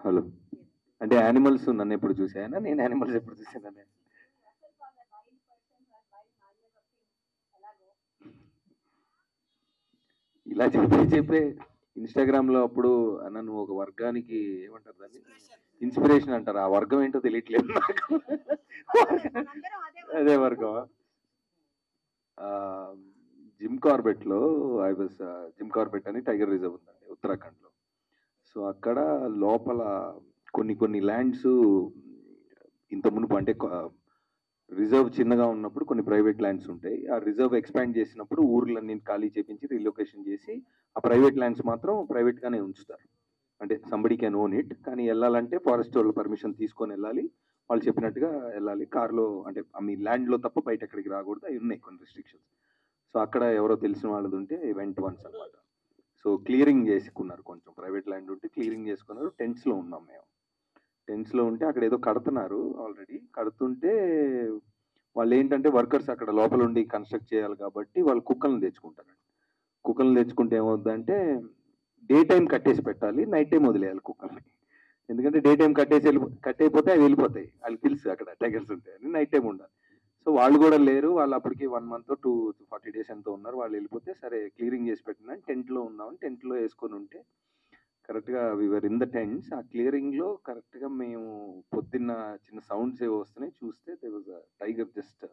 Hello అంటే animals నన్ను ఎప్పుడు చూసాయనా, నేను యానిమల్స్ ఎప్పుడు చూసాననే? ఇలా చెప్పే ఇన్స్టాగ్రామ్లో అప్పుడు నన్ను ఒక వర్గానికి ఏమంటారు దాన్ని, ఇన్స్పిరేషన్ అంటారు. ఆ వర్గం ఏంటో తెలియట్లేదు నాకు. అదే వర్గం. జిమ్ కార్బెట్లో ఐ వాజ్, జిమ్ కార్బెట్ అని టైగర్ రిజర్వ్ ఉందండి ఉత్తరాఖండ్లో. సో అక్కడ లోపల కొన్ని ల్యాండ్స్ ఇంత మునుపు అంటే రిజర్వ్ చిన్నగా ఉన్నప్పుడు కొన్ని ప్రైవేట్ ల్యాండ్స్ ఉంటాయి. ఆ రిజర్వ్ ఎక్స్పాండ్ చేసినప్పుడు ఊర్లన్నీ ఖాళీ చేపించి రీలొకేషన్ చేసి ఆ ప్రైవేట్ ల్యాండ్స్ మాత్రం ప్రైవేట్గానే ఉంచుతారు. అంటే సంబడి కెన్ ఓన్ ఇట్, కానీ వెళ్ళాలంటే ఫారెస్ట్ వాళ్ళ పర్మిషన్ తీసుకొని వెళ్ళాలి, వాళ్ళు చెప్పినట్టుగా వెళ్ళాలి. కార్లో అంటే మీ ల్యాండ్లో తప్ప బయట ఎక్కడికి రాకూడదు, అవి ఉన్నాయి కొన్ని రిస్ట్రిక్షన్స్. సో అక్కడ ఎవరో తెలిసిన వాళ్ళది ఉంటే వెంట వన్స్ అనమాట. సో క్లియరింగ్ చేసుకున్నారు, కొంచెం ప్రైవేట్ ల్యాండ్ ఉంటే క్లియరింగ్ చేసుకున్నారు. టెంట్స్లో ఉన్నాం మేము. టెంట్స్లో ఉంటే అక్కడ ఏదో కడుతున్నారు, ఆల్రెడీ కడుతుంటే వాళ్ళు ఏంటంటే వర్కర్స్ అక్కడ లోపల ఉండి కన్స్ట్రక్ట్ చేయాలి కాబట్టి వాళ్ళు కుక్కలను తెచ్చుకుంటారు. కుక్కలను తెచ్చుకుంటే ఏమవుతుందంటే డే టైం కట్టేసి పెట్టాలి, నైట్ టైం వదిలేయాలి కుక్కల్ని. ఎందుకంటే డే టైం కట్టయిపోతే అవి వెళ్ళిపోతాయి, వాళ్ళకి తెలుసు అక్కడ టైగర్స్ ఉంటాయని. నైట్ టైం ఉండాలి. సో వాళ్ళు కూడా లేరు, వాళ్ళు అప్పటికి 1 month 40 days ఎంతో ఉన్నారు. వాళ్ళు వెళ్ళిపోతే సరే క్లియరింగ్ చేసి పెట్టినా టెంట్లో ఉన్నామని టెంట్లో వేసుకొని ఉంటే కరెక్ట్గా వివర్ ఇన్ ద టెంట్స్. ఆ క్లియరింగ్లో కరెక్ట్గా మేము పొద్దున్న చిన్న సౌండ్స్ ఏవో వస్తున్నాయి, చూస్తే they was a tiger just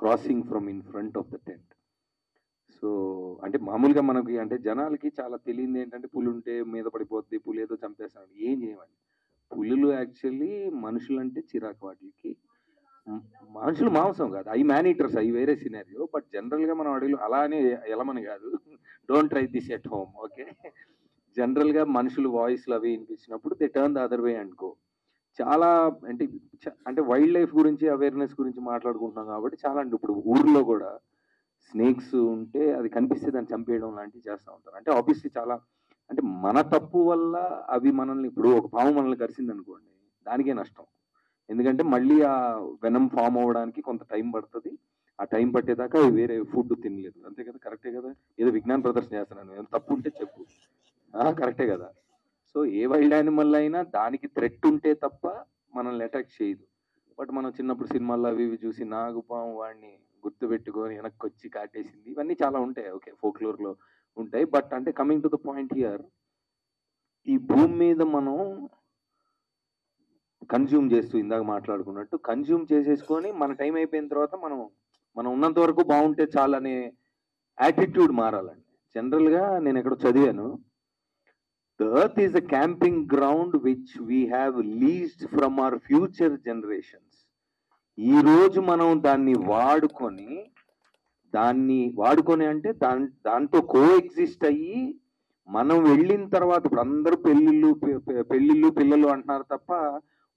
crossing from in front of the tent. So అంటే మామూలుగా మనకి అంటే జనాలకి చాలా తెలియదు ఏంటంటే పులి ఉంటే మీద పడిపోద్ది, పులి ఏదో చంపేస్తాడు. ఏం చేయమండి, పులులు యాక్చువల్లీ మనుషులంటే చిరాకు వాటికి. మనుషులు మాంసం కాదు, అవి మ్యాన్ ఈటర్స్, అవి వేరే సినారియో. బట్ జనరల్గా మనం అడవిలో అలానే ఎలమని కాదు, don't try this at home, okay. జనరల్గా మనుషులు వాయిస్లు అవి వినిపించినప్పుడు they turn the other way అనుకో. చాలా అంటే వైల్డ్ లైఫ్ గురించి అవేర్నెస్ గురించి మాట్లాడుకుంటున్నాం కాబట్టి చాలా అంటే ఇప్పుడు ఊర్లో కూడా స్నేక్స్ ఉంటే అది కనిపిస్తే దాన్ని చంపేయడం లాంటివి చేస్తూ ఉంటారు. అంటే ఆబ్వియస్లీ చాలా అంటే మన తప్పు వల్ల అవి మనల్ని, ఇప్పుడు ఒక పాము మనల్ని కరిసింది అనుకోండి, దానికే నష్టం. ఎందుకంటే మళ్ళీ ఆ వెనం ఫామ్ అవ్వడానికి కొంత టైం పడుతుంది. ఆ టైం పట్టేదాకా అవి వేరే ఫుడ్ తినలేదు, అంతే కదా? కరెక్టే కదా? ఏదో విజ్ఞాన ప్రదర్శన చేస్తున్నాను, ఏదో తప్పు ఉంటే చెప్పు. కరెక్టే కదా? సో ఏ వైల్డ్ యానిమల్ అయినా దానికి థ్రెట్ ఉంటే తప్ప మనల్ని అటాక్ చేయదు. బట్ మనం చిన్నప్పుడు సినిమాల్లో అవి ఇవి చూసి నాగుపాము వాడిని గుర్తుపెట్టుకొని వెనక్కి వచ్చి కాటేసింది, ఇవన్నీ చాలా ఉంటాయి, ఓకే, ఫోక్లోర్లో ఉంటాయి. బట్ అంటే coming to the point here, ఈ భూమి మీద మనం కన్జ్యూమ్ చేస్తూ ఇందాక మాట్లాడుకున్నట్టు కన్జ్యూమ్ చేసేసుకొని మన టైం అయిపోయిన తర్వాత మనం ఉన్నంత వరకు బాగుంటే చాలనే యాటిట్యూడ్ మారాలండి. జనరల్గా నేను ఎక్కడ చదివాను, the earth is a camping ground which we have leased from our future generations. ఈ రోజు మనం దాన్ని వాడుకొని అంటే దాంతో కో ఎగ్జిస్ట్ అయ్యి మనం వెళ్ళిన తర్వాత ఇప్పుడు అందరూ పెళ్ళిళ్ళు పిల్లలు అంటున్నారు తప్ప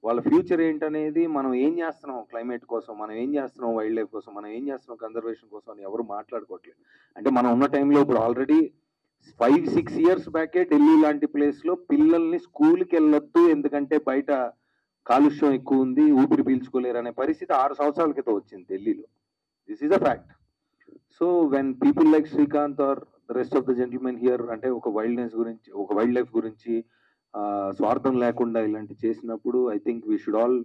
వాళ్ళ ఫ్యూచర్ ఏంటనేది, మనం ఏం చేస్తున్నాం క్లైమేట్ కోసం, మనం ఏం చేస్తున్నాం వైల్డ్ లైఫ్ కోసం, మనం ఏం చేస్తున్నాం కన్జర్వేషన్ కోసం అని ఎవరు మాట్లాడుకోవట్లేదు. అంటే మనం ఉన్న టైంలో ఇప్పుడు ఆల్రెడీ 5-6 years బ్యాకే ఢిల్లీ లాంటి ప్లేస్లో పిల్లల్ని స్కూల్కి వెళ్ళొద్దు ఎందుకంటే బయట కాలుష్యం ఎక్కువ ఉంది, ఊపిరి పీల్చుకోలేరు అనే పరిస్థితి 6 సంవత్సరాల క్రితం వచ్చింది ఢిల్లీలో. This is a fact. So when people like Srikanth are the rest of the gentlemen here అంటే ఒక వైల్డ్ లైఫ్ గురించి స్వార్థం లేకుండా ఇలాంటి చేసినప్పుడు I think we should all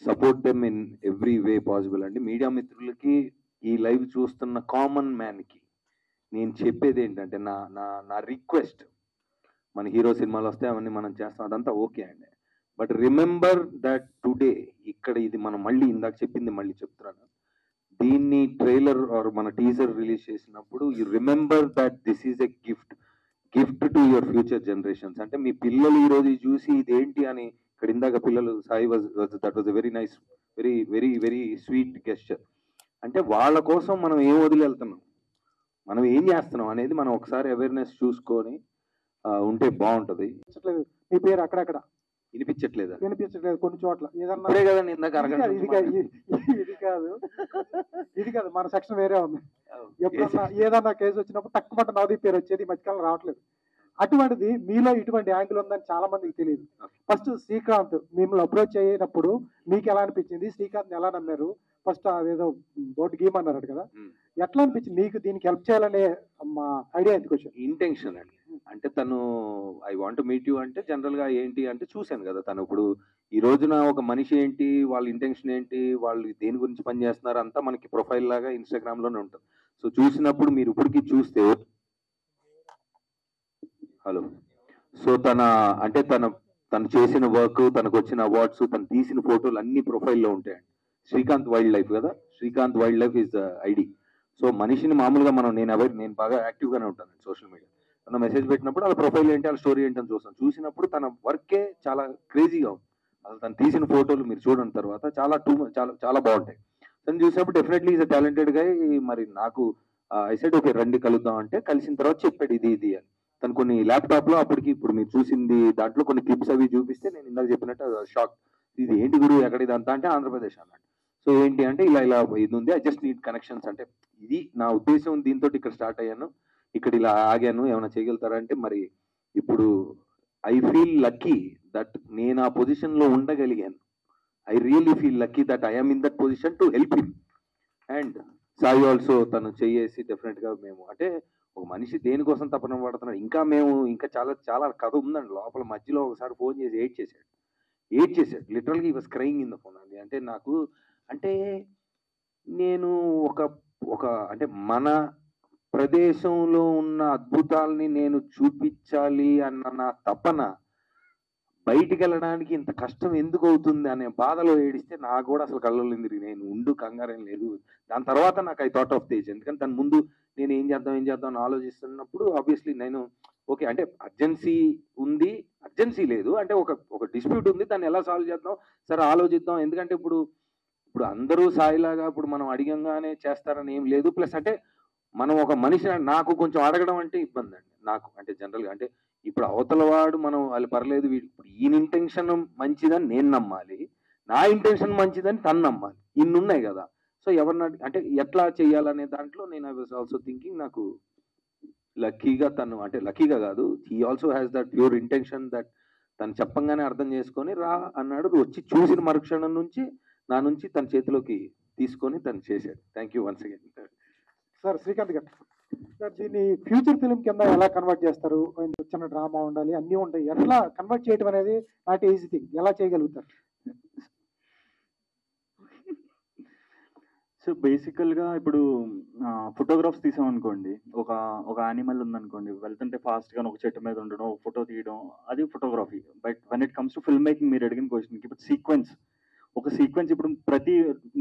support them in every way possible అండి. మీడియా మిత్రులకి, ఈ లైవ్ చూస్తున్న కామన్ మ్యాన్కి నేను చెప్పేది ఏంటంటే, నా రిక్వెస్ట్, మన హీరో సినిమాలు వస్తే అవన్నీ మనం చేస్తాం, అదంతా ఓకే అండి. బట్ రిమెంబర్ దట్ టుడే ఇక్కడ ఇది మనం మళ్ళీ ఇందాక చెప్పింది మళ్ళీ చెప్తున్నాను, దీన్ని ట్రైలర్ ఆర్ మన టీజర్ రిలీజ్ చేసినప్పుడు you remember that this is a gift to your future generations. అంటే మీ పిల్లలు ఈరోజు చూసి ఇదేంటి అని, ఇక్కడ ఇందాక పిల్లలు Sai that was a very nice, very very very sweet gesture. అంటే వాళ్ళ కోసం మనం ఏం వదిలి వెళ్తున్నాం, మనం ఏం చేస్తున్నాం అనేది మనం ఒకసారి అవేర్నెస్ చూసుకొని ఉంటే బాగుంటుంది. మీ పేరు అక్కడక్కడ వినిపించట్లేదు కొన్ని చోట్ల ఏదన్నా ఇది కాదు మన సెక్షన్ వేరే ఉంది. ఎప్పుడన్నా ఏదన్నా కేసు వచ్చినప్పుడు తక్కువ నవదీ పేరు వచ్చేది, ఈ మధ్యకాలం రావట్లేదు. అటువంటిది మీలో ఇటువంటి యాంగిల్ ఉందని చాలా మందికి తెలియదు. ఫస్ట్ శ్రీకాంత్ మిమ్మల్ని అప్రోచ్ అయినప్పుడు మీకు ఎలా అనిపించింది, శ్రీకాంత్ ఎలా నమ్మారు? ఫస్ట్ అదేదో బోర్డు గీయమన్నారు కదా, ఎట్లా అనిపించింది మీకు? దీనికి హెల్ప్ చేయాలనే మా ఐడియా ఎందుకు వచ్చింది? ఇంటెన్షన్ అండి. అంటే తను I want to meet you అంటే జనరల్గా ఏంటి అంటే చూశాను కదా తను ఇప్పుడు ఈ రోజున ఒక మనిషి ఏంటి, వాళ్ళ ఇంటెన్షన్ ఏంటి, వాళ్ళు దేని గురించి పని చేస్తున్నారు అంతా మనకి ప్రొఫైల్ లాగా ఇన్స్టాగ్రామ్లోనే ఉంటుంది. సో చూసినప్పుడు మీరు ఇప్పటికీ చూస్తే హలో, సో అంటే తను చేసిన వర్క్, తనకు వచ్చిన అవార్డ్స్, తను తీసిన ఫోటోలు అన్ని ప్రొఫైల్లో ఉంటాయండి. శ్రీకాంత్ వైల్డ్ లైఫ్ కదా, Srikanth wild life is the ID. So మనిషిని మామూలుగా నేను బాగా యాక్టివ్గానే ఉంటాను సోషల్ మీడియా. తన మెసేజ్ పెట్టినప్పుడు వాళ్ళ ప్రొఫైల్ ఏంటి, వాళ్ళ స్టోరీ ఏంటి అని చూస్తాను. చూసినప్పుడు తన వర్కే చాలా క్రేజీగా ఉంది. అసలు తను తీసిన ఫోటోలు మీరు చూడని తర్వాత చాలా చాలా చాలా బాగుంటాయి. తను చూసినప్పుడు డెఫినెట్లీ ఈజ్ అ టాలెంటెడ్ గా. మరి నాకు ఐ సెడ్ ఓకే రండి కలుద్దాం అంటే, కలిసిన తర్వాత చెప్పాడు ఇది అని. తను కొన్ని ల్యాప్టాప్ లో అప్పటికి ఇప్పుడు మీరు చూసింది దాంట్లో కొన్ని క్లిప్స్ అవి చూపిస్తే నేను ఇందాక చెప్పినట్టు షాక్. ఇది ఏంటి గురు ఎక్కడ ఇదంతా అంటే ఆంధ్రప్రదేశ్ అన్నాడు. సో ఏంటి అంటే ఇలా ఇది ఉంది, ఐ జస్ట్ నీడ్ కనెక్షన్స్ అంటే ఇది నా ఉద్దేశం. దీంతో ఇక్కడ స్టార్ట్ అయ్యాను, ఇక్కడ ఇలా ఆగాను, ఏమైనా చేయగలుగుతారంటే మరి ఇప్పుడు ఐ ఫీల్ లక్కీ దట్ నేను ఆ పొజిషన్ లో ఉండగలిగాను. I really feel lucky that I'm in that position to help him. And Sai also తను చేసి డెఫినెట్ గా మేము అంటే ఒక మనిషి దేనికోసం తపన పడుతున్నాడు. ఇంకా చాలా చాలా కథ ఉందండి లోపల. మధ్యలో ఒకసారి ఫోన్ చేసి ఏడ్ చేశాడు లిటరల్గా. ఈ was crying in the phone. అది అంటే నాకు అంటే నేను ఒక ఒక అంటే మన ప్రదేశంలో ఉన్న అద్భుతాల్ని నేను చూపించాలి అన్న నా తపన బయటికి వెళ్ళడానికి ఇంత కష్టం ఎందుకు అవుతుంది అనే బాధలో ఏడిస్తే నాకు కూడా అసలు కళ్ళల్లో తిరిగి నేను కంగారేం లేదు. దాని తర్వాత నాకు ఐ థాట్ ఆఫ్ తేజ్. ఎందుకంటే దాని ముందు నేను ఏం చేద్దాం అని ఆలోచిస్తున్నప్పుడు ఆబ్వియస్లీ నేను ఓకే అంటే అర్జెన్సీ లేదు అంటే ఒక డిస్ప్యూట్ ఉంది, దాన్ని ఎలా సాల్వ్ చేద్దాం, సరే ఆలోచిద్దాం. ఎందుకంటే ఇప్పుడు అందరూ సాయిలాగా ఇప్పుడు మనం అడిగంగానే చేస్తారని ఏం లేదు. ప్లస్ అంటే మనం ఒక మనిషి, నాకు కొంచెం అడగడం అంటే ఇబ్బంది అండి నాకు. అంటే జనరల్గా అంటే ఇప్పుడు అవతల వాడు మనం వాళ్ళు పర్లేదు, ఇప్పుడు ఈయన ఇంటెన్షన్ మంచిదని నేను నమ్మాలి, నా ఇంటెన్షన్ మంచిదని తను నమ్మాలి. ఇన్ని ఉన్నాయి కదా. సో ఎవరిని అంటే ఎట్లా చేయాలనే దాంట్లో నేను ఐ వాజ్ ఆల్సో థింకింగ్. నాకు లక్కీగా తను అంటే లక్కీగా కాదు, he also has that pure intention that తను చెప్పంగానే అర్థం చేసుకొని రా అన్నాడు. వచ్చి చూసిన మరుక్షణం నుంచి నా నుంచి తన చేతిలోకి తీసుకొని తను చేశాడు. Thank you once again. Sir Srikanth గారు, సార్ దీన్ని ఫ్యూచర్ ఫిలిం కింద ఎలా కన్వర్ట్ చేస్తారు? చిన్న డ్రామా ఉండాలి, అన్నీ ఉంటాయి. ఎట్లా కన్వర్ట్ చేయడం అనేది నాట్ ఈజీ థింగ్. ఎలా చేయగలుగుతారు? సో బేసికల్గా ఇప్పుడు ఫోటోగ్రాఫ్స్ తీసామనుకోండి, ఒక యానిమల్ ఉందనుకోండి, వెళ్తుంటే ఫాస్ట్గా ఒక చెట్టు మీద ఉండడం, ఒక ఫోటో తీయడం, అది photography. But when it comes to film making, మీరు అడిగిన క్వశ్చన్కి ఇప్పుడు ఒక సీక్వెన్స్ ఇప్పుడు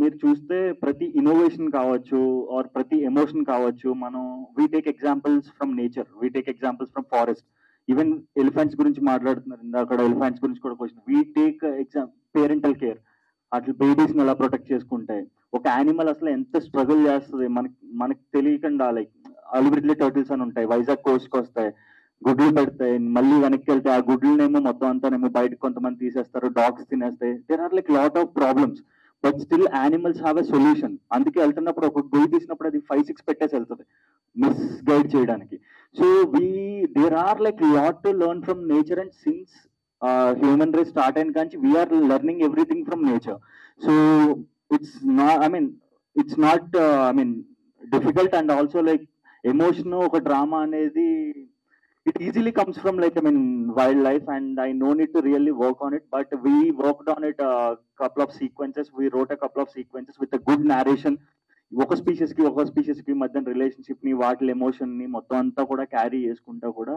మీరు చూస్తే ప్రతి ఇన్నోవేషన్ కావచ్చు ఆర్ ప్రతి ఎమోషన్ కావచ్చు, మనం we take examples from nature, we take examples from forest. Even elephants గురించి మాట్లాడుతున్నారు అక్కడ, ఎలిఫెంట్స్ గురించి కూడా question. We take parental care, అట్లా బేబీస్ని ఎలా ప్రొటెక్ట్ చేసుకుంటాయి. ఒక యానిమల్ అసలు ఎంత స్ట్రగుల్ చేస్తుంది మనకి తెలియకుండా. లైక్ అలిబ్రిడ్లీ టర్టిల్స్ అని ఉంటాయి, వైజాగ్ కోస్ట్కి వస్తాయి, గుడ్లు పెడతాయి, మళ్ళీ వెనక్కి వెళ్తే ఆ గుడ్లనేమో మొత్తం అంతానేమో బయటకు కొంతమంది తీసేస్తారు, డాగ్స్ తినేస్తాయి. There are like lot of problems, but still animals have a solution. అందుకే వెళ్తున్నప్పుడు ఒక గుడి తీసినప్పుడు అది 5-6 పెట్టేసి వెళ్తుంది మిస్గైడ్ చేయడానికి. So there are like lot to learn from nature. And since human race start అయిన కానీ we are learning everything from nature. So it's not difficult. And also like emotion ఒక డ్రామా అనేది it easily comes from wildlife, and I no need to really work on it, but we worked on it a couple of sequences. We wrote a couple of sequences with a good narration. ఒక species కి మధ్య relationship ని, వాటి emotion ని మొత్తం అంతా కూడా carry చేసుకుంటా కూడా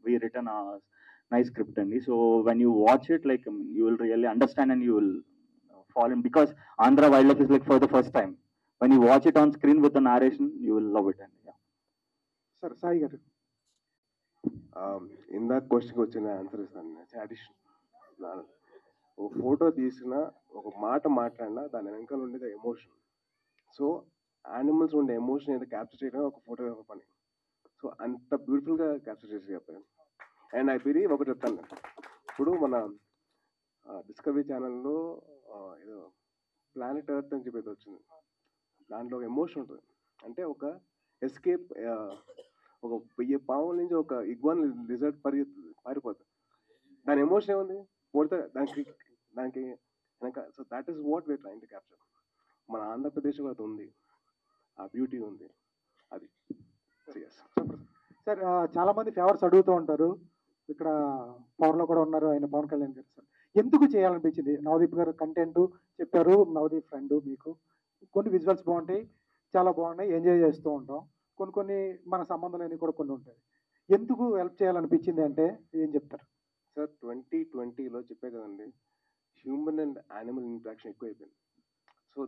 we written a nice script అండి. So when you watch it, like you will really understand and you will fall in, because Andhra wildlife is like for the first time. When you watch it on screen with the narration, you will love it. And yeah. Sir, Sai garu. ఇందాక క్వశ్చన్కి వచ్చిన answer ఇస్తాను. Addition ఒక photo తీసిన, ఒక మాట మాట్లాడినా దాని వెనకాల ఉండేది ఎమోషన్. సో యానిమల్స్ ఉండే ఎమోషన్ ఏదో క్యాప్చర్ చేయడం ఒక ఫోటోగ్రాఫర్ పని. సో అంత బ్యూటిఫుల్గా క్యాప్చర్ చేసి చెప్పాను. అండ్ ఐ బిలీవ్ ఒకటి చెప్తాను, ఇప్పుడు మన డిస్కవరీ ఛానల్లో ఏదో ప్లానెట్ ఎర్త్ అని చెప్పేది వచ్చింది. దాంట్లో ఒక ఎమోషన్ ఉంటుంది. అంటే ఒక ఎస్కేప్, ఒక 1000 పాముల నుంచి ఒక ఇగ్వాన్ లిజర్డ్ పారిపోతుంది. దాని ఎమోషన్ ఏముంది, పోతే దానికి వెనక. So that is what we are trying to capture. మన ఆంధ్రప్రదేశ్లో అది ఉంది, ఆ బ్యూటీ ఉంది. అది సార్ చాలా మంది ఫేవర్స్ అడుగుతూ ఉంటారు. ఇక్కడ పవర్ లో కూడా ఉన్నారు ఆయన పవన్ కళ్యాణ్ గారు. సార్ ఎందుకు చేయాలనిపించింది? నవదీప్ గారు కంటెంట్ చెప్పారు, నవదీప్ ఫ్రెండ్, మీకు కొన్ని విజువల్స్ బాగుంటాయి, చాలా బాగున్నాయి, ఎంజాయ్ చేస్తూ ఉంటాం. కొన్ని మన సంబంధం లేని కూడా కొన్ని ఉంటాయి. ఎందుకు హెల్ప్ చేయాలనిపించింది అంటే ఏం చెప్తారు? సార్ 2020లో చెప్పే కదండి, హ్యూమన్ అండ్ యానిమల్ ఇంట్రాక్షన్ ఎక్కువైపోయింది. సో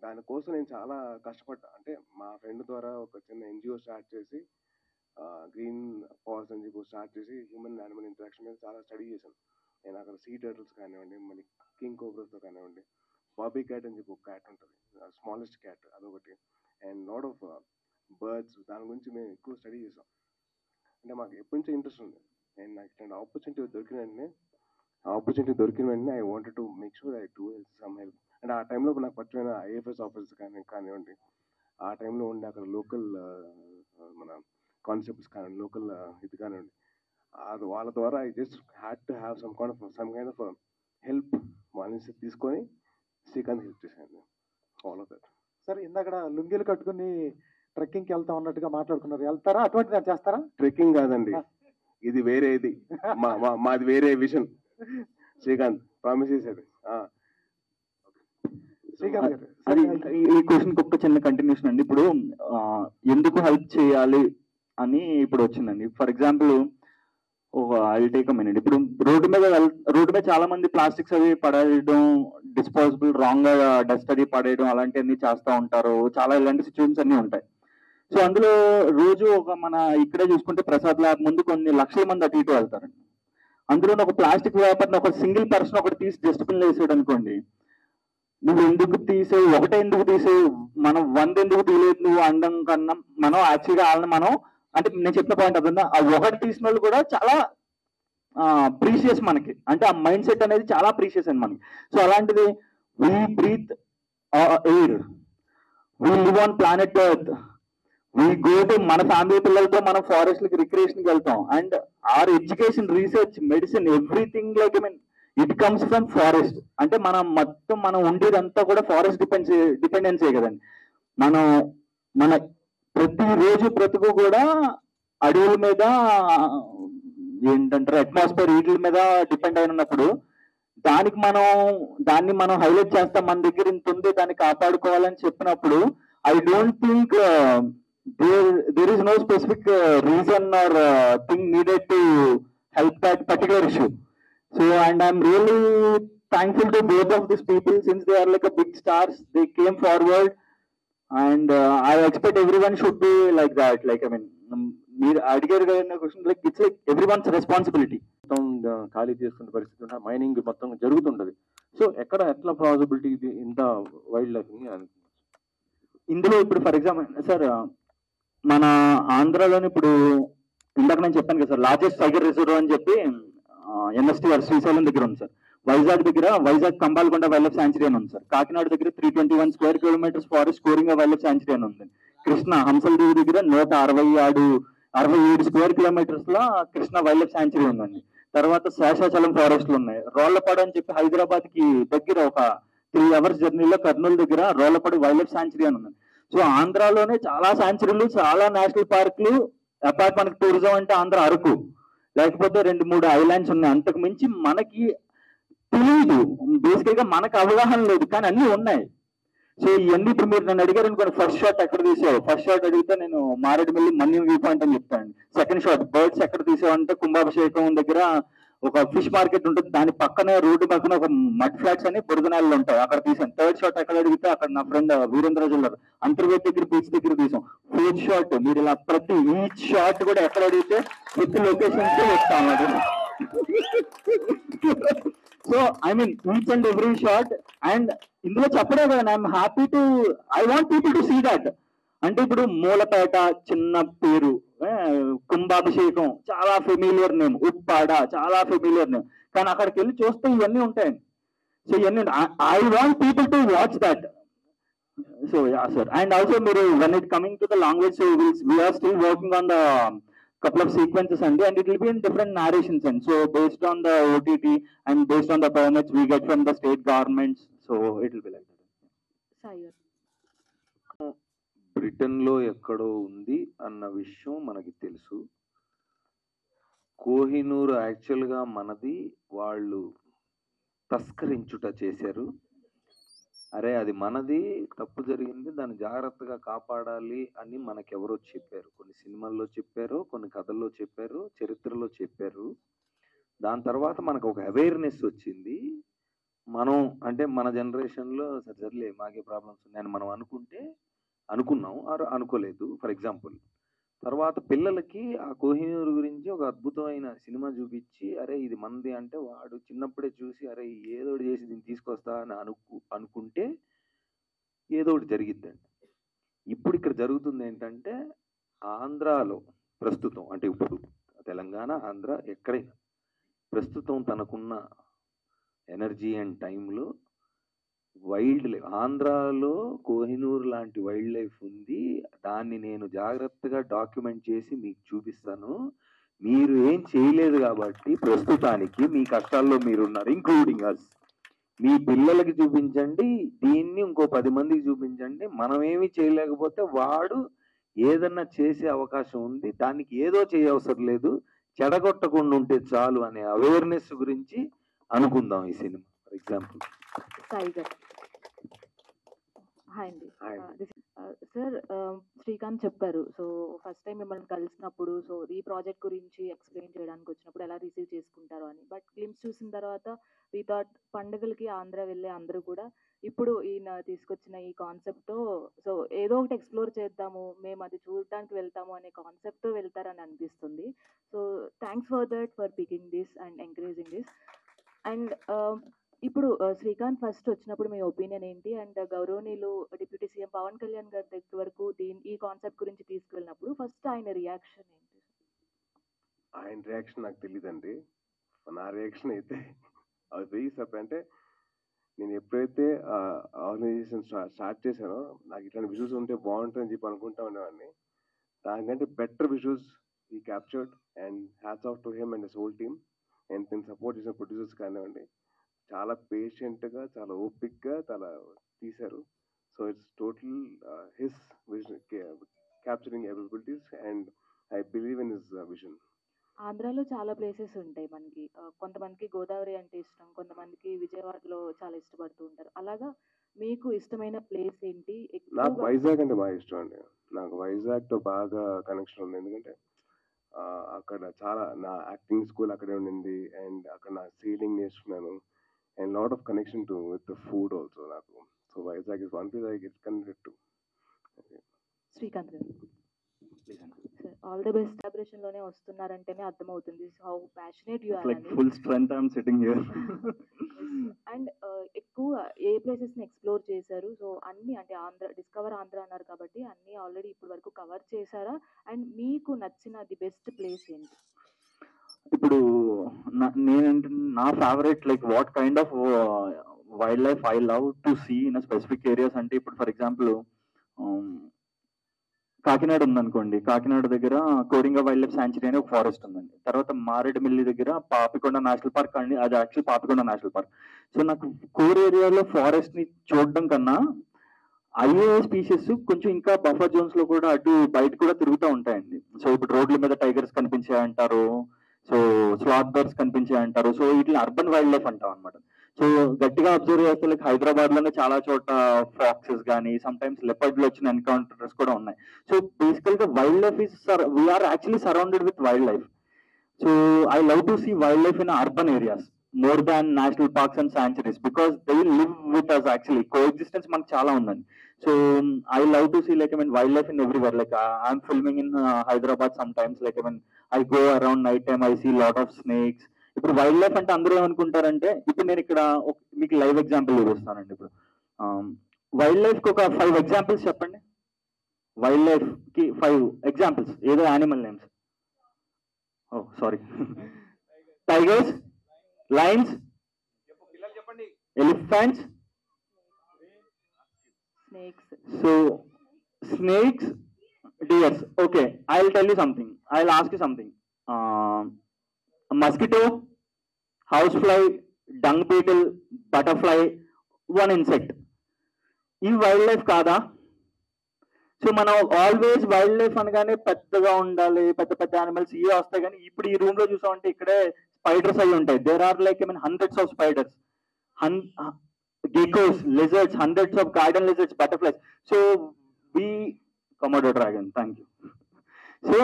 దానికోసం నేను చాలా కష్టపడ్డా. అంటే మా ఫ్రెండ్ ద్వారా ఒక చిన్న ఎన్జిఓ స్టార్ట్ చేసి, గ్రీన్ పవర్స్ అని చెప్పి స్టార్ట్ చేసి హ్యూమన్ యానిమల్ ఇంట్రాక్షన్ మీద చాలా స్టడీ చేశాను. నేను అక్కడ సీ టర్టిల్స్ కానివ్వండి, మళ్ళీ కింగ్ కోబ్రాస్తో కానివ్వండి, బాబీ క్యాట్ అని చెప్పి ఒక క్యాట్ ఉంటుంది, స్మాలెస్ట్ క్యాట్, అదొకటి, అండ్ లాట్ ఆఫ్ బర్డ్స్. దాని గురించి మేము ఎక్కువ స్టడీ చేసాం. అంటే మాకు ఎప్పటి నుంచో ఇంట్రెస్ట్ ఉంది. అండ్ నాకు ఇట్లాంటి ఆపర్చునిటీ దొరికిన వెంటనే I wanted to make sure I do some help. అంటే ఆ టైంలో నాకు పరిచయమైన ఐఎఫ్ఎస్ ఆఫీసర్స్ కానివ్వండి, ఆ టైంలో ఉండే అక్కడ లోకల్ మన కాన్సెప్ట్స్ కానివ్వండి, లోకల్ ఇది కానివ్వండి, అది వాళ్ళ ద్వారా I just had to have some kind of help. వాళ్ళ నుంచి తీసుకొని శ్రీకాంత్ హెల్ప్ చేశాను. All of that. సార్ ఇందాక లుంగీలు కట్టుకుని ట్రెక్కింగ్కి వెళ్తా ఉన్నట్టుగా మాట్లాడుకున్నారు, వెళ్తారా? అటువంటి దాన్ని చేస్తారా? ట్రెక్కింగ్ కాదండి, ఇది వేరేది. మాది వేరే విషన్. శ్రీకాంత్ ప్రామిస్ చేసేది. శ్రీకాంత్ గారు, అది ఈ క్వశ్చన్కి ఒక చిన్న కంటిన్యూషన్ అండి. ఇప్పుడు ఎందుకు హెల్ప్ చేయాలి అని ఇప్పుడు వచ్చిందండి. For example I take a minute. ఇప్పుడు రోడ్డు మీద చాలా మంది ప్లాస్టిక్స్ అవి పడేయడం, డిస్పోజబుల్ రాంగ్ గా డస్ట్ అది పడేయడం, అలాంటివన్నీ చేస్తూ ఉంటారు. చాలా ఇలాంటి సిచ్యువేషన్స్ అన్నీ ఉంటాయి. సో అందులో రోజు మన ఇక్కడే చూసుకుంటే ప్రసాద్ ల్యాబ్ ముందు కొన్ని లక్షల మంది అటు ఇటు వెళ్తారండి. అందులో ఒక ప్లాస్టిక్ వ్యాపారిని ఒక సింగిల్ పర్సన్ ఒకటి తీసి డస్ట్బిన్ వేసాడు అనుకోండి, నువ్వు ఎందుకు తీసేవు, ఒకటే ఎందుకు తీసేవు, మనం 100 ఎందుకు తీయలేదు నువ్వు అనడం కన్నా, మనం యాక్చువల్గా వాళ్ళని మనం, అంటే నేను చెప్పిన పాయింట్ అర్థందా, ఆ ఒకటి తీసిన వాళ్ళు కూడా చాలా ప్రీషియస్ మనకి. అంటే ఆ మైండ్ సెట్ అనేది చాలా ప్రీషియస్ అండి మనకి. సో అలాంటిది we breathe air, we live on planet earth, we go to మన ఫ్యామిలీ పిల్లలతో మనం ఫారెస్ట్లకి రిక్రియేషన్కి వెళ్తాం. And our education, research, medicine, everything like I mean it comes from forest. అంటే మనం ఉండేదంతా కూడా ఫారెస్ట్ డిపెండెన్సీ కదండి. మన ప్రతిరోజు కూడా అడవుల మీద ఏంటంటారు అట్మాస్ఫియర్ వీటి మీద డిపెండ్ అయిన ఉన్నప్పుడు దాన్ని మనం హైలైట్ చేస్తాం. మన దగ్గర ఇంత ఉంది, దాన్ని కాపాడుకోవాలని చెప్పినప్పుడు I don't think there is no specific reason or thing needed to help that particular issue. So, and I'm really thankful to both of these people since they are like a big stars. They came forward, and I expect everyone should be like that. Like I mean, మీరు అడిగారు కదా question, like it's like everyone's responsibility. మొత్తం ఖాళీ చేసుకునే పరిస్థితి ఉంటే mining మొత్తం జరుగుతుంటది. So ఎట్లా పాసిబిలిటీ ఇది ఇంత వైల్డ్ లైఫ్ ఇందులో ఇప్పుడు ఫర్ ఎగ్జాంపుల్ సార్, మన ఆంధ్రాలోని ఇప్పుడు ఇందాక నేను చెప్పాను కదా సార్, లార్జెస్ట్ టైగర్ రిజర్వ్ అని చెప్పి ఎన్ఎస్టీఆర్ శ్రీశైలం దగ్గర ఉంది sir. Vizag Kambalakonda wildlife sanctuary అని ఉంది సార్. కాకినాడ దగ్గర 321 square kilometres forest Coringa wildlife sanctuary అని ఉంది. కృష్ణ హంసలదేవి దగ్గర 167 స్క్వేర్ కిలోమీటర్స్ లో కృష్ణ వైల్డ్ లైఫ్ శాంచురీ ఉందండి. తర్వాత శేషాచలం ఫారెస్ట్లు ఉన్నాయి. రోళ్లపాడు అని చెప్పి హైదరాబాద్ కి దగ్గర ఒక 3 hours జర్నీలో కర్నూలు దగ్గర రోళ్లపాడు వైల్డ్ లైఫ్ శాంచురీ అని ఉంది. సో ఆంధ్రాలోనే చాలా శాంచురీలు, చాలా నేషనల్ పార్కులు, అపార్ట్ మనకి టూరిజం అంటే ఆంధ్ర అరకు, లేకపోతే 2-3 ఐలాండ్స్ ఉన్నాయి. అంతకు మించి మనకి తెలియదు, బేసికల్ గా మనకు అవగాహన లేదు, కానీ అన్ని ఉన్నాయి. సో ఇవన్నీ ఇప్పుడు మీరు నన్ను అడిగారు అనుకోండి, ఫస్ట్ షాట్ ఎక్కడ తీసావు, ఫస్ట్ షాట్ అడిగితే నేను మారేడుమిల్లి మన్యం వ్యూ పాయింట్ అని చెప్తాను. సెకండ్ షాట్ బర్డ్స్ ఎక్కడ తీసావంటే కుంభాభిషేకం దగ్గర ఒక ఫిష్ మార్కెట్ ఉంటుంది, దాని పక్కనే రోడ్డు పక్కన ఒక మడ్ ఫ్లాట్స్ అని బురదనాలు ఉంటాయి, అక్కడ తీసాను. థర్డ్ షాట్ ఎక్కడ అడిగితే అక్కడ నా ఫ్రెండ్ వీరేంద్రరాజు ఉన్నారు, అంతర్వేట్ దగ్గర బీచ్ దగ్గర తీసాం. ఫోర్త్ షాట్ మీరు ఇలా ప్రతి ఈచ్ షాట్ కూడా ఎక్కడ అడిగితే విత్ లొకేషన్స్ వస్తా అన్నది. So I mean each and every shot. And ఇందులో చెప్పడే కదా, I'm happy to, I want people to see that. అంటే ఇప్పుడు మూలపేట చిన్న పేరు, కుంభాభిషేకం చాలా ఫెమిలియర్ నేమ్, ఉప్పాడ చాలా ఫెమిలియర్ నేమ్, కానీ అక్కడికి వెళ్ళి చూస్తే ఇవన్నీ ఉంటాయండి. సో ఇవన్నీ I want people to watch that. So yeah sir. And also మీరు when it coming to the language, so we are still working on the couple of sequences and it will be in different narrations, and so based on the OTT and based on the permits we get from the state governments, so it will be like that. బ్రిటన్లో ఎక్కడో ఉంది అన్న విషయం మనకి తెలుసు. కోహినూర్ యాక్చువల్గా మనది, వాళ్ళు తస్కరించుట చేశారు. అరే అది మనది, తప్పు జరిగింది, దాన్ని జాగ్రత్తగా కాపాడాలి అని మనకెవరో చెప్పారు. కొన్ని సినిమాల్లో చెప్పారు, కొన్ని కథల్లో చెప్పారు, చరిత్రలో చెప్పారు. దాని తర్వాత మనకు ఒక అవేర్నెస్ వచ్చింది. మనం అంటే మన జనరేషన్లో సర్లే మాకే ప్రాబ్లమ్స్ ఉన్నాయని మనం అనుకున్నాం అనుకోలేదు. ఫర్ ఎగ్జాంపుల్ తర్వాత పిల్లలకి ఆ కోహినూర్ గురించి ఒక అద్భుతమైన సినిమా చూపించి, అరే ఇది మనది అంటే వాడు చిన్నప్పుడే చూసి అరే ఏదో ఒకటి చేసి దీన్ని తీసుకొస్తా అని అనుకుంటే ఏదో ఒకటి జరిగిద్దండి. ఇప్పుడు ఇక్కడ జరుగుతుంది ఏంటంటే, ఆంధ్రాలో ప్రస్తుతం అంటే ఇప్పుడు తెలంగాణ, ఆంధ్ర ఎక్కడైనా ప్రస్తుతం తనకున్న ఎనర్జీ అండ్ టైంలో వైల్డ్ లైఫ్, ఆంధ్రాలో కోహినూర్ లాంటి వైల్డ్ లైఫ్ ఉంది. దాన్ని నేను జాగ్రత్తగా డాక్యుమెంట్ చేసి మీకు చూపిస్తాను. మీరు ఏం చేయలేదు కాబట్టి ప్రస్తుతానికి మీ కష్టాల్లో మీరున్నారు, ఇంక్లూడింగ్ అస్. మీ పిల్లలకి చూపించండి, దీన్ని ఇంకో 10 మందికి చూపించండి. మనం ఏమీ చేయలేకపోతే వాడు ఏదన్నా చేసే అవకాశం ఉంది, దానికి ఏదో చేయవసరం లేదు, చెడగొట్టకుండా ఉంటే చాలు అనే అవేర్నెస్ గురించి అనుకుందాం ఈ సినిమా. ఫర్ ఎగ్జాంపుల్ సాయి గారు. హాయ్ అండి. సార్, శ్రీకాంత్ చెప్పారు. సో ఫస్ట్ టైం మిమ్మల్ని కలిసినప్పుడు సో ఈ ప్రాజెక్ట్ గురించి ఎక్స్ప్లెయిన్ చేయడానికి వచ్చినప్పుడు ఎలా రిసీవ్ చేసుకుంటారో అని. బట్ గ్లిమ్స్ చూసిన తర్వాత వీ థాట్ పండుగలకి ఆంధ్ర వెళ్ళే అందరూ కూడా ఇప్పుడు ఈయన తీసుకొచ్చిన ఈ కాన్సెప్ట్తో సో ఏదో ఒకటి ఎక్స్ప్లోర్ చేద్దాము, మేము అది చూడటానికి వెళ్తాము అనే కాన్సెప్ట్తో వెళ్తారని అనిపిస్తుంది. So thanks for that, for picking this and encouraging this. And ఇప్పుడు శ్రీకాంత్ ఫస్ట్ వచ్చినప్పుడు మీ ఒపీనియన్ ఏంటి? అండ్ గౌరవనీయులు డిప్యూటీ సీఎం పవన్ కళ్యాణ్ గారి దగ్గర వరకు ఈ కాన్సెప్ట్ గురించి తీసుకెళ్ళినప్పుడు ఫస్ట్ ఆయన రియాక్షన్ ఏంటి? ఆయన రియాక్షన్ నాకు తెలియదండి. నా రియాక్షన్ అయితే అది వెయ్యి సప్. అంటే నేను ఎప్పుడైతే ఆర్గనైజేషన్ స్టార్ట్ చేశానో నాకు ఇట్లాంటి విజువల్స్ ఉంటే బాగుంటుందని చెప్పి అనుకుంటా ఉండేవాడిని. దానికంటే బెటర్ విజువల్స్ ఈ captured and hats off to him and his whole team. And నేను సపోర్ట్ చేసిన ప్రొడ్యూసర్స్ కానివ్వండి, చాలా పేషెంట్గా, చాలా ఓపిక్గా చాలా తీశారు. So it's total his vision capturing availabilities and I believe in his vision. ఆంధ్రాలో చాలా ప్లేసెస్ ఉంటాయి మనకి. కొంతమందికి గోదావరి అంటే ఇష్టం, కొంతమందికి విజయవాడలో చాలా ఇష్టపడుతూ ఉంటారు. అలాగా మీకు ఇష్టమైన ప్లేస్ ఏంటి? నాకు వైజాగ్ అంటే బాగా ఇష్టం అండి. నాకు వైజాగ్తో బాగా కనెక్షన్ ఉంది. ఎందుకంటే అక్కడ చాలా నా యాక్టింగ్ స్కూల్ అక్కడే ఉండింది అండ్ అక్కడ నా సీలింగ్ నేర్చుకున్నాను and lot of connection to with the food also నాకు. So Vizag is one place I get connected to. Srikanth garu, all the best. Celebration లోనే వస్తున్నారంటేనే అర్థమవుతుంది how passionate you are. Like full strength I am sitting here. And ఎక్కువ ఏ places ని explore చేశారు? So అన్ని అంటే ఆంధ్ర, డిస్కవర్ ఆంధ్ర అన్నారు కాబట్టి అన్ని ఆల్రెడీ ఇప్పటి వరకు కవర్ చేశారా? అండ్ మీకు నచ్చిన ది బెస్ట్ ప్లేస్ ఏంటి? ఇప్పుడు నేనంటే నా favourite like what kind of wild life I love to see in specific areas అంటే ఇప్పుడు ఫర్ ఎగ్జాంపుల్ కాకినాడ ఉందనుకోండి, కాకినాడ దగ్గర కోడింగ వైల్డ్ లైఫ్ శాంచురీ అనే ఒక ఫారెస్ట్ ఉందండి. తర్వాత మారేడుమిల్లి దగ్గర పాపికొండ నేషనల్ పార్క్ అండి, అది actual Papikonda national park. So నాకు కోర్ ఏరియాలో ఫారెస్ట్ ని చూడడం కన్నా అయ్యే స్పీషీస్ కొంచెం ఇంకా బఫర్ జోన్స్ లో కూడా అటు బయట కూడా తిరుగుతూ ఉంటాయండి. సో ఇప్పుడు రోడ్ల మీద టైగర్స్ కనిపించాయంటారు, సో స్లాత్ బర్డ్స్ కనిపించాయంటారు. సో ఇట్లా అర్బన్ వైల్డ్ లైఫ్ అంటాం అనమాట. సో గట్టిగా అబ్జర్వ్ చేస్తే లైక్ హైదరాబాద్ లోనే చాలా చోట ఫాక్సెస్ కానీ సమ్ టైమ్స్ లెపర్డ్ లో వచ్చిన ఎన్కౌంటర్స్ కూడా ఉన్నాయి. సో బేసికల్ గా wild life is we are actually surrounded with wild life. So I love to see wild life in urban areas more than national parks and sanctuaries because they live with us. Actually coexistence మనకు చాలా ఉందండి. So I love to see like I mean wild life in everywhere. Like I'm filming in Hyderabad some times like I mean I go around night time I see lot of snakes. ఇప్పుడు wild life అంటే అందరూ ఏమనుకుంటారంటే, ఇప్పుడు నేను ఇక్కడ మీకు live example చూపిస్తానండి. ఇప్పుడు వైల్డ్ లైఫ్ కి ఒక 5 ఎగ్జాంపుల్స్ చెప్పండి. వైల్డ్ లైఫ్ కి 5 ఎగ్జాంపుల్స్, ఏదో animal names. Oh sorry, tigers, lions, elephants, snakes. So snakes, deers. Okay, I will tell you something, I will ask you something. Mosquito, house fly, dung beetle, butterfly, 1 insect. ఈ wild life కాదా? సో మనం always wild life అనగానే పెద్దగా ఉండాలి, పెద్ద పెద్ద animals ఇవే వస్తాయి. కానీ ఇప్పుడు ఈ రూమ్ లో చూసామంటే ఇక్కడే స్పైడర్స్ అయి ఉంటాయి. There are like hundreds of spiders, geckos, lizards, hundreds of garden lizards, butterflies. So we Komodo dragon, thank you. So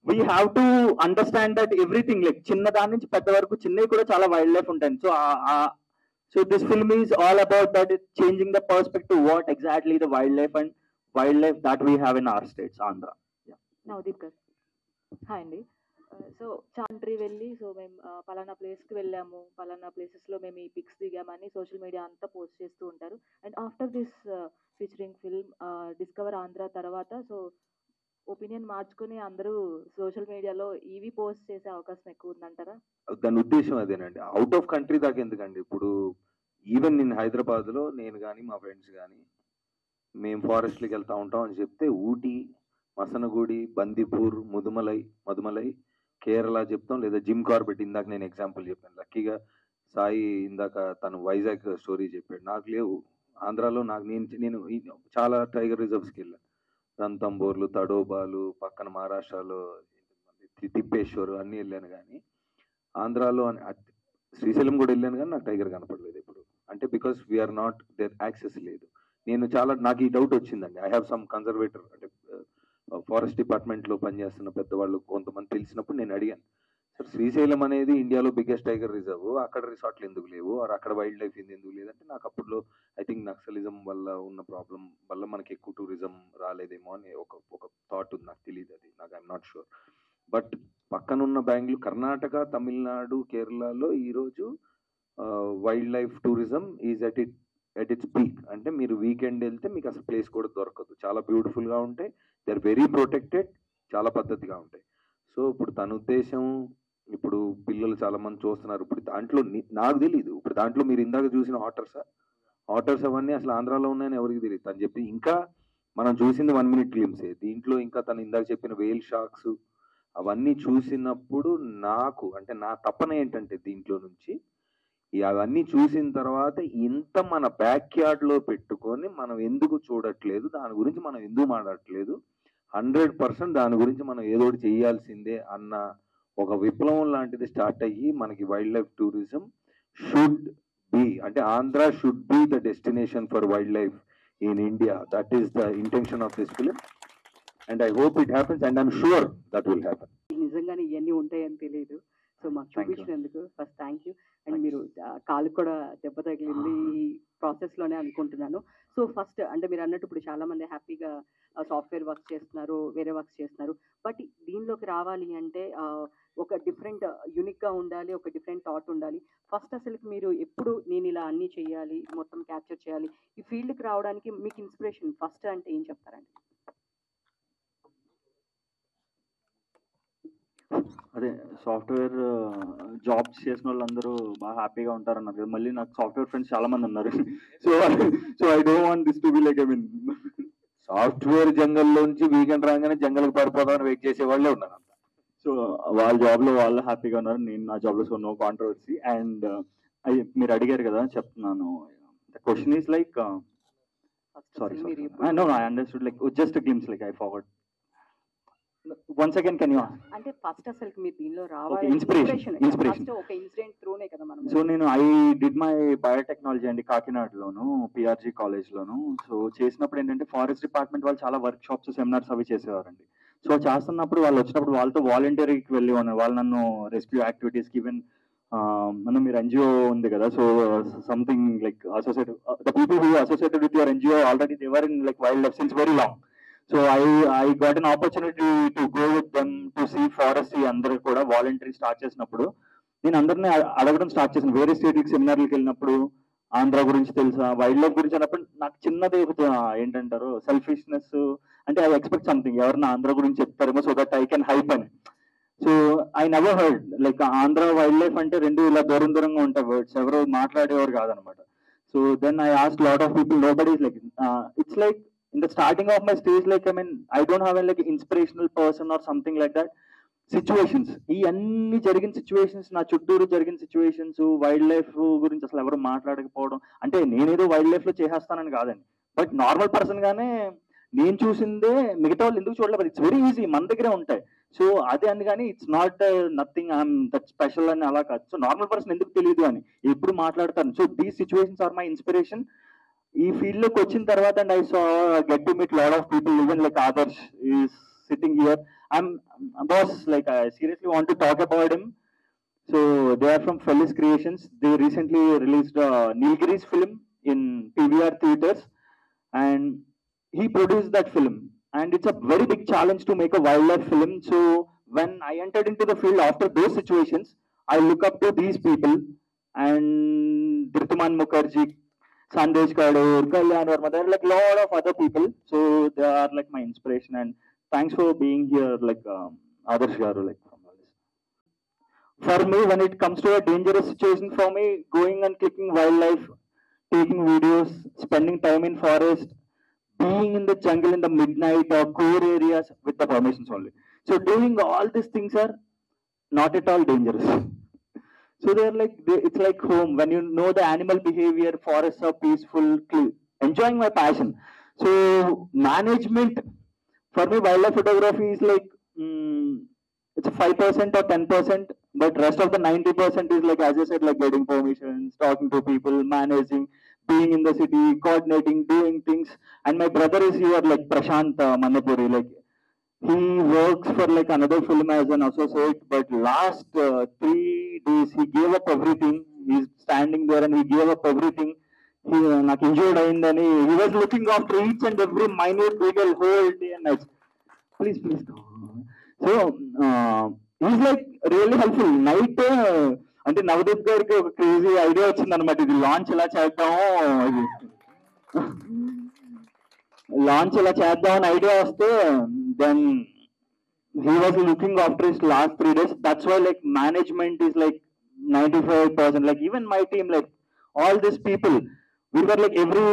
we have to understand that everything, like చిన్న దాని నుంచి పెద్ద వరకు చిన్నవి కూడా చాలా వైల్డ్ లైఫ్ ఉంటాయి. So this film is all about that, changing the perspective what exactly the wildlife that we have in our states, Andhra. Navdeep గారు హాయ్ అండి. సో చాంట్రీ వెళ్ళి సో మేము పలానా ప్లేస్కి వెళ్ళాము, పలానా ప్లేసెస్లో మేము ఈ పిక్స్ దిగామని సోషల్ మీడియా అంతా పోస్ట్ చేస్తూ ఉంటారు. And after this featuring film discover Andhra తర్వాత సో ఒపీనియన్ మార్చుకుని అందరూ సోషల్ మీడియాలో ఇవి పోస్ట్ చేసే అవకాశం ఎక్కువ ఉందంటారా? దాని ఉద్దేశం అదేనండి. అవుట్ ఆఫ్ కంట్రీ దాకా ఎందుకండి, ఇప్పుడు ఈవెన్ నేను హైదరాబాద్లో నేను కానీ మా ఫ్రెండ్స్ కానీ మేము ఫారెస్ట్కి వెళ్తూ ఉంటాం అని చెప్తే ఊటీ, మసనగూడి, బందిపూర్, మధుమలై, కేరళ చెప్తాం, లేదా జిమ్ కార్బెట్ ఇందాక నేను ఎగ్జాంపుల్ చెప్పాను. లక్కీగా సాయి ఇందాక తను వైజాగ్ స్టోరీ చెప్పాడు. నాకు లేవు ఆంధ్రాలో. నేను చాలా టైగర్ రిజర్వ్స్కి వెళ్ళాను. రంతంబోర్లు, తడోబాలు, పక్కన మహారాష్ట్రలో తిప్పేశ్వర్ అన్నీ వెళ్ళాను. కానీ ఆంధ్రాలో శ్రీశైలం కూడా వెళ్ళాను, కానీ నాకు టైగర్ కనపడలేదు ఎప్పుడు. అంటే because we are not there access లేదు. నాకు ఈ డౌట్ వచ్చిందండి. ఐ హ్యావ్ సమ్ కన్జర్వేటర్, అంటే ఫారెస్ట్ డిపార్ట్మెంట్లో పనిచేస్తున్న పెద్దవాళ్ళు కొంతమంది తెలిసినప్పుడు నేను అడిగాను, సార్ శ్రీశైలం అనేది ఇండియాలో బిగ్గెస్ట్ టైగర్ రిజర్వ్, అక్కడ రిసార్ట్లు ఎందుకు లేవు, అక్కడ వైల్డ్ లైఫ్ ఎందుకు లేదంటే నాకు అప్పట్లో ఐ థింక్ నక్సలిజం వల్ల ఉన్న ప్రాబ్లం వల్ల మనకి ఎక్కువ టూరిజం రాలేదేమో అని ఒక థాట్ ఉంది. నాకు తెలియదు, అది నాకు ఐఎమ్ నాట్ షూర్. బట్ పక్కనున్న బెంగళూరు, కర్ణాటక, తమిళనాడు, కేరళలో ఈరోజు wild life tourism is at its peak. అంటే మీరు వీకెండ్ వెళ్తే మీకు అసలు ప్లేస్ కూడా దొరకదు. చాలా బ్యూటిఫుల్గా ఉంటాయి, దే ఆర్ వెరీ ప్రొటెక్టెడ్, చాలా పద్ధతిగా ఉంటాయి. సో ఇప్పుడు తన ఉద్దేశం, ఇప్పుడు పిల్లలు చాలా మంది చూస్తున్నారు. ఇప్పుడు దాంట్లో నాకు తెలియదు, ఇప్పుడు దాంట్లో మీరు ఇందాక చూసిన ఆటర్స్ అవన్నీ అసలు ఆంధ్రాలో ఉన్నాయని ఎవరికి తెలియదు. తను చెప్పి ఇంకా మనం చూసింది 1 minute గ్లిమ్సే. దీంట్లో ఇంకా తను ఇందాక చెప్పిన వేల్ షార్క్స్ అవన్నీ చూసినప్పుడు నాకు అంటే నా తపన ఏంటంటే దీంట్లో నుంచి అవన్నీ చూసిన తర్వాత ఇంత మన బ్యాక్ యార్డ్లో పెట్టుకొని మనం ఎందుకు చూడట్లేదు, దాని గురించి మనం ఎందుకు మాట్లాడట్లేదు, 100% దాని గురించి మనం ఏదో ఒకటి చేయాల్సిందే అన్న ఒక విప్లవం లాంటిది స్టార్ట్ అయ్యి మనకి wildlife tourism should be, అంటే Andhra should be the destination for wild life in India. That is the intention of this film and I hope it happens and I'm sure that will happen. నిజంగానే ఇవన్నీ ఉంటాయని తెలియదు. So మాకు చూపించినందుకు first thank you. And మీరు కాలు కూడా దెబ్బ తగిలింది ఈ ప్రాసెస్లోనే అనుకుంటున్నాను. సో ఫస్ట్ అంటే మీరు అన్నట్టు ఇప్పుడు చాలా మంది హ్యాపీగా సాఫ్ట్వేర్ వర్క్ చేస్తున్నారు, వేరే వర్క్స్ చేస్తున్నారు. బట్ దీనిలోకి రావాలి అంటే ఒక డిఫరెంట్ యూనిక్గా ఉండాలి, ఒక డిఫరెంట్ థాట్ ఉండాలి. ఫస్ట్ అసలుకి మీరు ఎప్పుడు నేను ఇలా అన్నీ చేయాలి, మొత్తం క్యాప్చర్ చేయాలి, ఈ ఫీల్డ్కి రావడానికి మీకు ఇన్స్పిరేషన్ ఫస్ట్ అంటే ఏం చెప్తారండి? అదే సాఫ్ట్వేర్ జాబ్స్ చేసిన వాళ్ళందరూ బాగా హ్యాపీగా ఉంటారన్నారు. మళ్ళీ నాకు సాఫ్ట్వేర్ ఫ్రెండ్స్ చాలా మంది ఉన్నారు. So I don't want this to be like software జంగల్లోంచి వీకెండ్ రాగానే జంగల్కి పారిపోదామని వెయిట్ చేసే వాళ్ళే ఉన్నారు. సో వాళ్ళ జాబ్లో వాళ్ళు హ్యాపీగా ఉన్నారు, నేను నా జాబ్లో. So no controversy. అండ్ మీరు అడిగారు కదా, చెప్తున్నాను. The question is like sorry no I understood like just glimpse like I forward. Once again, can you ask? అంటే ఫస్ట్ అసలు మీరు దీనిలో రావాలి ఇన్స్పిరేషన్ ఒక ఇన్సిడెంట్ త్రూనే కదా మనం. సో నేను ఐ డిడ్ మై బయోటెక్నాలజీ అండి కాకినాడలోను, పిఆర్జీ కాలేజ్లోను. సో చేసినప్పుడు ఏంటంటే ఫారెస్ట్ డిపార్ట్మెంట్ వాళ్ళు చాలా వర్క్ షాప్స్, సెమినార్స్ అవి చేసేవారండి. సో చేస్తున్నప్పుడు వాళ్ళు వచ్చినప్పుడు వాళ్ళతో వాలంటీర్కి వెళ్ళి వాళ్ళు నన్ను రెస్క్యూ యాక్టివిటీస్కి, ఈవెన్ మనం మీరు ఎన్జిఓ ఉంది కదా, so something like associated, the people who associated with your NGO already they were in like wild life since very long. So I got an opportunity to go with them to see forest. అందరూ కూడా voluntary start చేసినప్పుడు నేను అందరినీ అడగడం start చేశాను. వేరే స్టేట్కి సెమినార్లకు వెళ్ళినప్పుడు ఆంధ్ర గురించి తెలుసా, వైల్డ్ లైఫ్ గురించి అన్నప్పుడు నాకు చిన్నది ఏంటంటారు సెల్ఫిష్నెస్, అంటే ఐ ఎక్స్పెక్ట్ సంథింగ్, ఎవరన్నా ఆంధ్ర గురించి చెప్తారేమో so that I can hype అని. So I never heard like Andhra wildlife అంటే రెండు ఇలా దూరంగా ఉంటాయి వర్డ్స్, ఎవరు మాట్లాడేవారు కాదనమాట. So then I asked lot of people, nobody is like it's like in the starting of my stage, like I mean I don't have a like inspirational person or something like that. Situations, ఈ అన్ని జరిగిన situations, నా చుట్టూరు జరిగిన situations, wild life గురించి అసలు ఎవరు మాట్లాడకపోవడం, అంటే నేనేదో వైల్డ్ లైఫ్ లో చేసేస్తానని కాదండి, బట్ నార్మల్ పర్సన్ గానే నేను చూసిందే మిగతా వాళ్ళు ఎందుకు చూడలేదు, ఇట్స్ వెరీ ఈజీ, మన దగ్గరే ఉంటాయి. సో అదే అందుకని it's not nothing I'm that special అని అలా కాదు. సో నార్మల్ పర్సన్ ఎందుకు తెలియదు అని ఎప్పుడు మాట్లాడతాను. So these situations are my inspiration. ఈ ఫీల్డ్ లోకి వచ్చిన తర్వాత and I so get to meet lot of people, even like Adarsh is sitting here. I'm boss, like I seriously want to talk about him. So they are from Fellis Creations. They recently released Nilgiri's film in PVR theaters, and he produced that film. And it's a very big challenge to make a wildlife film. So when I entered into the field after those situations, I look up to these people, and Dhrituman Mukherjee, Sandesh Kadur, Kalyan Verma, there are like a lot of other people. So they are like my inspiration. And thanks for being here, like Adarsh Garu, like. For me, when it comes to a dangerous situation, for me, going and clicking wildlife, taking videos, spending time in forest, being in the jungle in the midnight or core areas with the permissions only. So doing all these things are not at all dangerous. So they're like, it's like home. When you know the animal behavior, forests are peaceful, enjoying my passion. So management, for me, wildlife photography is like, it's 5% or 10%, but rest of the 90% is like, as I said, like getting permissions, talking to people, managing, being in the city, coordinating, doing things. And my brother is here, like Prashant Manapuri, like he works for like another film as an associate, but last 3 days he gave up everything. He's standing there and he gave up everything. He not injured ayindani. He was looking after each and every minute detail whole day and night. Please go. So is like really helpful. Night అంటే నవదీప్ గారికి ఒక crazy idea వచ్చింది అనమాట, ఇది launch ఎలా చేద్దాం అని idea వస్తే then he was looking after his last 3 days. That's why like management is like 95%. Like even my team, like all these people, we were like every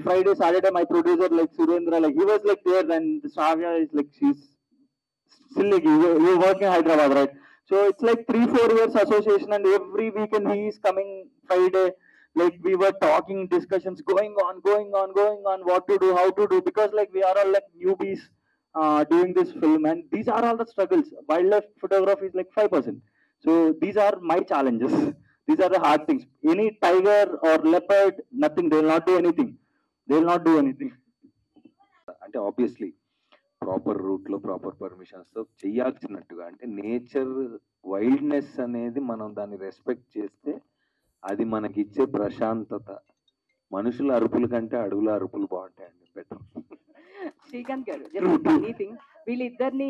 Friday, Saturday, my producer like Surendra, like he was like there. Then Savya is like, she's still like, you work in Hyderabad, right? So it's like 3-4 years association, and every weekend he is coming Friday. Like we were talking, discussions going on, what to do, how to do, because like we are all like newbies doing this film, and these are all the struggles. Wildlife photography is like 5%. So these are my challenges. These are the hard things. Any tiger or leopard, nothing. They will not do anything. అంటే obviously proper రూట్లో proper పర్మిషన్స్తో చేయాల్సినట్టుగా, అంటే nature wildness అనేది మనం దాన్ని respect చేస్తే అది మనకి ఇచ్చే ప్రశాంతత, మనుషుల అరుపుల కంటే అడవుల అరుపులు బాగుంటాయండి, బెటర్. శ్రీకాంత్ గారు, వీళ్ళిద్దరిని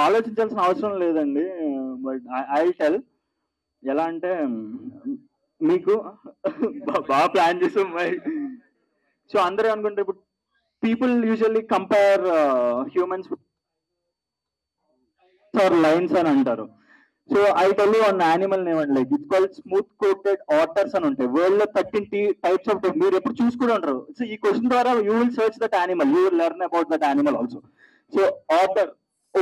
ఆలోచించాల్సిన అవసరం లేదండి. బట్ ఐ టెల్, ఎలా అంటే మీకు బాగా ప్లాన్ చేసాం. సో అందరూ అనుకుంటే, ఇప్పుడు people usually compare humans or lions అని అంటారు. So I tell you one animal name అండి, like it's called smooth coated otters అని ఉంటాయి. వరల్డ్ లో 13 టైప్స్ ఆఫ్, మీరు ఎప్పుడు చూసుకుని ఉంటారు. సో ఈ క్వశ్చన్ ద్వారా you will search that animal, you will learn about that animal also. So otter,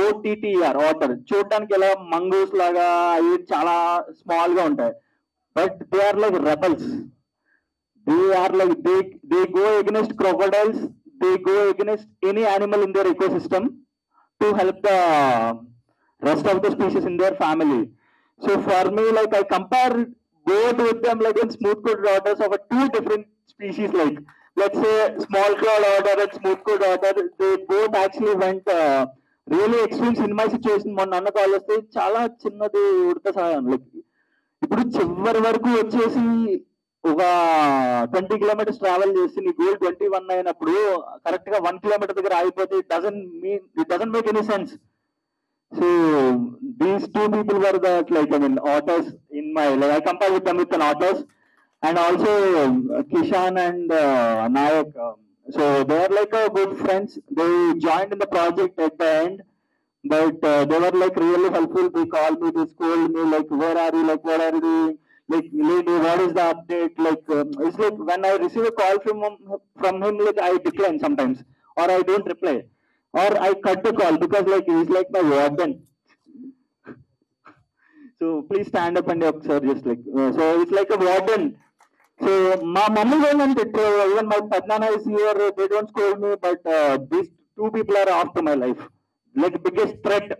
OTTER, otter చూడడానికి ఎలా మంగూస్ లాగా అవి చాలా స్మాల్ గా ఉంటాయి, but they are like rebels. They are like, they go against crocodiles, they go against any animal in their ecosystem to help the rest of the species in their family. So for me, like I compare both with them, like in smooth-coated otters of 2 different species, like let's say small clawed otter and smooth-coated otter, they both actually went really extremes in my situation. మొన్న అన్న call వస్తే చాలా చిన్నది ఉడత సాయం, like ఇప్పుడు చివరి వరకు వచ్చేసి ఒక 20 kilometers ట్రావెల్ చేసి నీ గోల్ 21 అయినప్పుడు కరెక్ట్ గా 1 kilometer దగ్గర ఆగిపోతే it doesn't make any sense. So these 2 people were that, like I mean otters in my, like I compare with them with an otters, and also Kishan and Nayak. So they are like good friends. They joined in the project at the end, but they were like really helpful. They called me, they scold me, like where are you, like what are you doing, like lady, what is the update, like it's like when I receive a call from him, like I decline sometimes, or I don't reply, or I cut the call, because like he's like my warden. So please stand up and sir, just like so it's like a warden. So మా mummy ఏంటంటే even my పెద్దనాన్న is here, they don't scold me, but these two people are after my life, like biggest threat